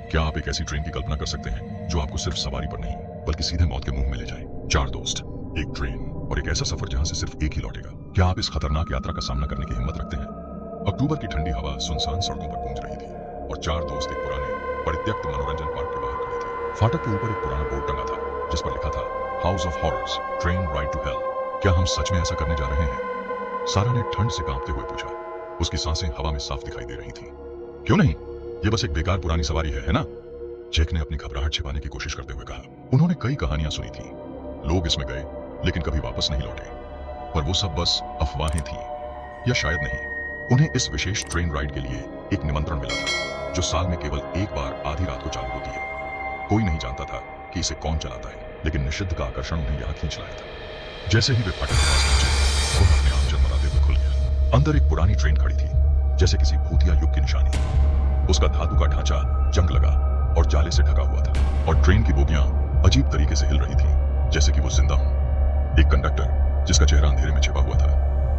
क्या आप एक ऐसी ट्रेन की कल्पना कर सकते हैं जो आपको सिर्फ सवारी पर नहीं बल्कि सीधे मौत के मुंह में ले जाए? 4 दोस्त, एक ट्रेन और एक ऐसा सफर जहां से सिर्फ एक ही लौटेगा। क्या आप इस खतरनाक यात्रा का सामना करने की हिम्मत रखते हैं? अक्टूबर की ठंडी हवा सुनसान सड़कों पर गूंज रही थी और 4 दोस्त एक पुराने परित्यक्त मनोरंजन पार्क के बाहर खड़े थे। फाटक के ऊपर एक पुराना बोर्ड टंगा था जिस पर लिखा था house of horrors, train ride to hell. क्या हम सच में ऐसा करने जा रहे हैं? सारा ने ठंड से कांपते हुए पूछा। उसकी सांसें हवा में साफ दिखाई दे रही थी। क्यों नहीं, ये बस एक बेकार पुरानी सवारी है ना? जैक ने अपनी घबराहट छिपाने की कोशिश करते हुए कहा। उन्होंने कई कहानियां सुनी थी, लोग इसमें गए लेकिन कभी वापस नहीं लौटे, पर वो सब बस अफवाहें थी। या शायद नहीं, उन्हें इस विशेष ट्रेन राइड के लिए एक निमंत्रण मिला था जो साल में केवल एक बार आधी रात को चालू होती है। कोई नहीं जानता था कि इसे कौन चलाता है, लेकिन निषिद्ध का आकर्षण उन्हें यहाँ खींच लाया था। जैसे ही वे फाटक के पास पहुंचे, वो अपने आप जन्मराते हुए खुल गया। अंदर एक पुरानी ट्रेन खड़ी थी, जैसे किसी भूतिया युग की निशानी। उसका धातु का ढांचा जंग लगा और जाले से ढका हुआ था और ट्रेन की बोगियां अजीब तरीके से हिल रही थी, जैसे कि वो जिंदा हो। एक कंडक्टर जिसका चेहरा अंधेरे में छिपा हुआ था,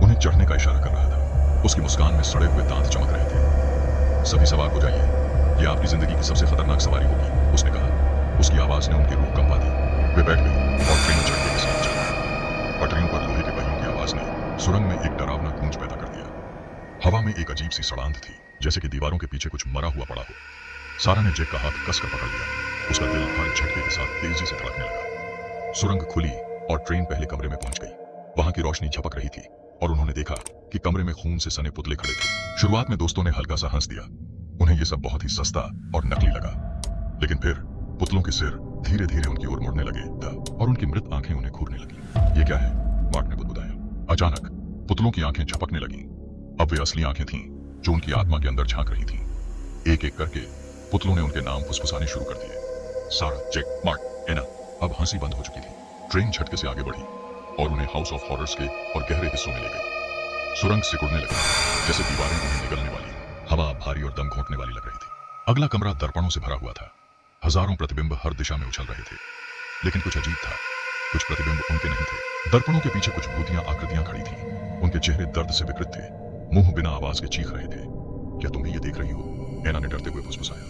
उन्हें चढ़ने का इशारा कर रहा था। उसकी मुस्कान में सड़े हुए दांत चमक रहे थे। सभी सवार हो जाइए, यह आपकी जिंदगी की सबसे खतरनाक सवारी होगी, उसने कहा। उसकी आवाज ने उनकी रूह कंपा दी। वे बैठ गए और ट्रेन झटके के साथ चली। पटरियों पर लोहे के पहियों की आवाज ने सुरंग में एक डरावना गूंज पैदा कर दिया। हवा में एक अजीब सी सड़ांध थी, जैसे कि दीवारों के पीछे कुछ मरा हुआ पड़ा हो। सारा ने जैक का हाथ कसकर पकड़ लिया। उसका दिल हर झटके के साथ तेजी से धड़कने लगा। सुरंग खुली और ट्रेन पहले कमरे में पहुंच गई। वहां की रोशनी झपक रही थी और उन्होंने देखा कि कमरे में खून से सने पुतले खड़े थे। शुरुआत में दोस्तों ने हल्का सा हंस दिया। उन्हें यह सब बहुत ही सस्ता और नकली लगा, लेकिन फिर पुतलों के सिर धीरे धीरे उनकी ओर मुड़ने लगे और उनकी मृत आंखें उन्हें घूरने लगी। ये क्या है? मार्क ने बुदबुदाया। अचानक पुतलों की आंखें झपकने लगी। अब वे असली आंखें थीं जो उनकी आत्मा के अंदर झांक रही थीं। एक एक करके पुतलों ने उनके नाम फुसफुसाने शुरू कर दिए। सारा, जैक, मार्क, एना। अब हंसी बंद हो चुकी थी। ट्रेन झटके से आगे बढ़ी और उन्हें हाउस ऑफ हॉरर्स के और गहरे हिस्सों में ले गई। सुरंग सिकुड़ने लगी, जैसे दीवारें उन्हें निगलने वाली। हवा भारी और दम घोंटने वाली लग रही थी। अगला कमरा दर्पणों से भरा हुआ था। हजारों प्रतिबिंब हर दिशा में उछल रहे थे, लेकिन कुछ अजीब था। कुछ प्रतिबिंब उनके नहीं थे। दर्पणों के पीछे कुछ भूतियां आकृतियां खड़ी थीं। उनके चेहरे दर्द से विकृत थे, मुंह बिना आवाज के चीख रहे थे। क्या तुम भी ये देख रही हो? एना ने डरते हुए फुसफुसाया।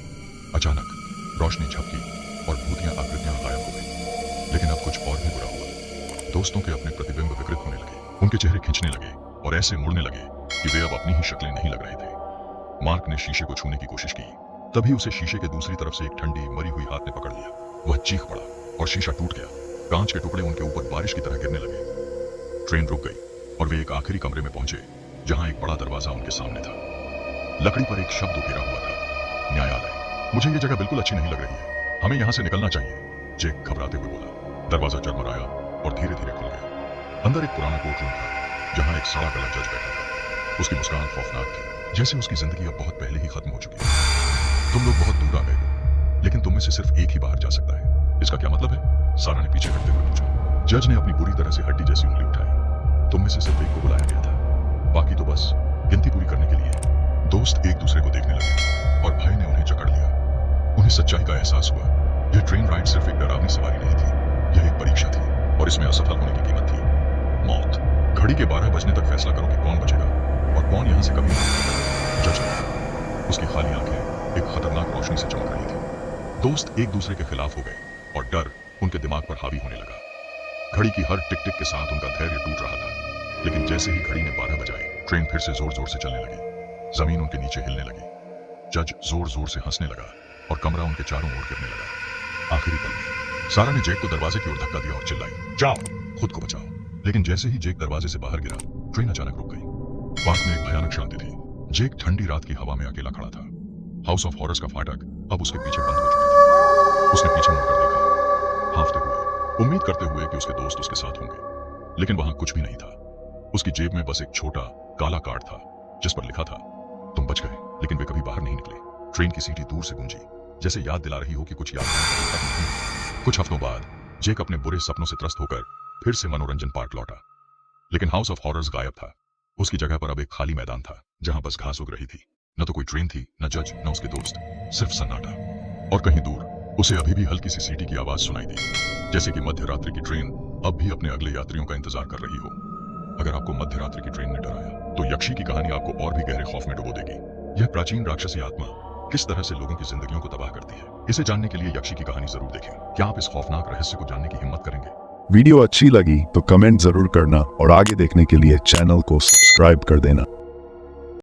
अचानक रोशनी झपकी और भूतियां आकृतियां गायब हो गई। लेकिन अब कुछ और भी बुरा हुआ। दोस्तों के अपने प्रतिबिंब विकृत होने लगे। उनके चेहरे खिंचने लगे और ऐसे मुड़ने लगे कि वे अब अपनी ही शक्लें नहीं लग रहे थे। मार्क ने शीशे को छूने की कोशिश की, तभी उसे शीशे के दूसरी तरफ से एक ठंडी मरी हुई हाथ ने पकड़ लिया। वह चीख पड़ा और शीशा टूट गया। कांच के टुकड़े उनके ऊपर बारिश की तरह गिरने लगे। ट्रेन रुक गई और वे एक आखिरी कमरे में पहुंचे जहां एक बड़ा दरवाजा उनके सामने था। लकड़ी पर एक शब्द उकेरा हुआ था, न्यायालय। मुझे ये जगह बिल्कुल अच्छी नहीं लग रही है, हमें यहाँ से निकलना चाहिए, जैक घबराते हुए बोला। दरवाजा चरमराया और धीरे धीरे खुल गया। अंदर एक पुराना कोर्ट रूम था जहाँ एक सड़ा गला जज बैठा था। उसकी मुस्कान खौफनाक थी, जैसे उसकी जिंदगी अब बहुत पहले ही खत्म हो चुकी है। तुम लोग बहुत दूर आ गए हो, लेकिन तुम में से सिर्फ एक ही बाहर जा सकता है। इसका क्या मतलब है? सारा ने पीछे हटते हुए पूछा। जज ने अपनी बुरी तरह से हड्डी जैसी उंगली उठाई। तुम में से सिर्फ एक को बुलाया गया था, बाकी तो बस गिनती पूरी करने के लिए। दोस्त एक दूसरे को देखने लगे और भय ने उन्हें जकड़ लिया। उन्हें सच्चाई का एहसास हुआ। यह ट्रेन राइड सिर्फ एक डरावनी सवारी नहीं थी, यह एक परीक्षा थी और इसमें असफल होने की कीमत थी मौत। घड़ी के 12 बजने तक फैसला करो कि कौन बचेगा और कौन यहाँ से कभी नहीं निकलेगा। जज ने, उसकी खाली आंखें एक खतरनाक रोशनी से चमक रही थी। दोस्त एक दूसरे के खिलाफ हो गए और डर उनके दिमाग पर हावी होने लगा। घड़ी की हर टिक टिक के साथ उनका धैर्य टूट रहा था, लेकिन जैसे ही घड़ी ने 12 बजाए, ट्रेन फिर से जोर जोर से चलने लगी। जमीन उनके नीचे हिलने लगी। जज जोर जोर से हंसने लगा और कमरा उनके चारों ओर गिरने लगा। आखिरी पल में सारा ने जैक को दरवाजे की ओर धक्का दिया और चिल्लाई, जाओ, खुद को बचाओ। लेकिन जैसे ही जैक दरवाजे से बाहर गिरा, ट्रेन अचानक रुक गई। पार्क में एक भयानक शांति थी। जैक ठंडी रात की हवा में अकेला खड़ा था। हाउस ऑफ हॉरर्स का फाटक अब उसके पीछे बंद हो चुका था। उसने पीछे मुड़कर देखा, हांफते हुए, उम्मीद करते हुए कि उसके दोस्त उसके साथ होंगे, लेकिन वहां कुछ भी नहीं था। उसकी जेब में बस एक छोटा काला कार्ड था जिस पर लिखा था, तुम बच गए, लेकिन वे कभी बाहर नहीं निकले। ट्रेन की सीटी दूर से गूंजी, जैसे याद दिला रही हो कि कुछ याद नहीं। कुछ हफ्तों बाद जैक अपने बुरे सपनों से त्रस्त होकर फिर से मनोरंजन पार्क लौटा, लेकिन हाउस ऑफ हॉरर्स गायब था। उसकी जगह पर अब एक खाली मैदान था जहां बस घास उग रही थी। न तो कोई ट्रेन थी, न जज, न उसके दोस्त, सिर्फ सन्नाटा। और कहीं दूर उसे अभी भी हल्की सी सीटी की आवाज सुनाई दी, जैसे कि मध्य रात्रि की ट्रेन अब भी अपने अगले यात्रियों का इंतजार कर रही हो। अगर आपको मध्य रात्रि की ट्रेन ने डराया, तो यक्षी की कहानी आपको और भी गहरे खौफ में डुबो देगी। यह प्राचीन राक्षसी आत्मा किस तरह से लोगों की जिंदगियों को तबाह करती है। इसे जानने के लिए यक्षी की कहानी जरूर देखें। क्या आप इस खौफनाक रहस्य को जानने की हिम्मत करेंगे? वीडियो अच्छी लगी तो कमेंट जरूर करना और आगे देखने के लिए चैनल को सब्सक्राइब कर देना।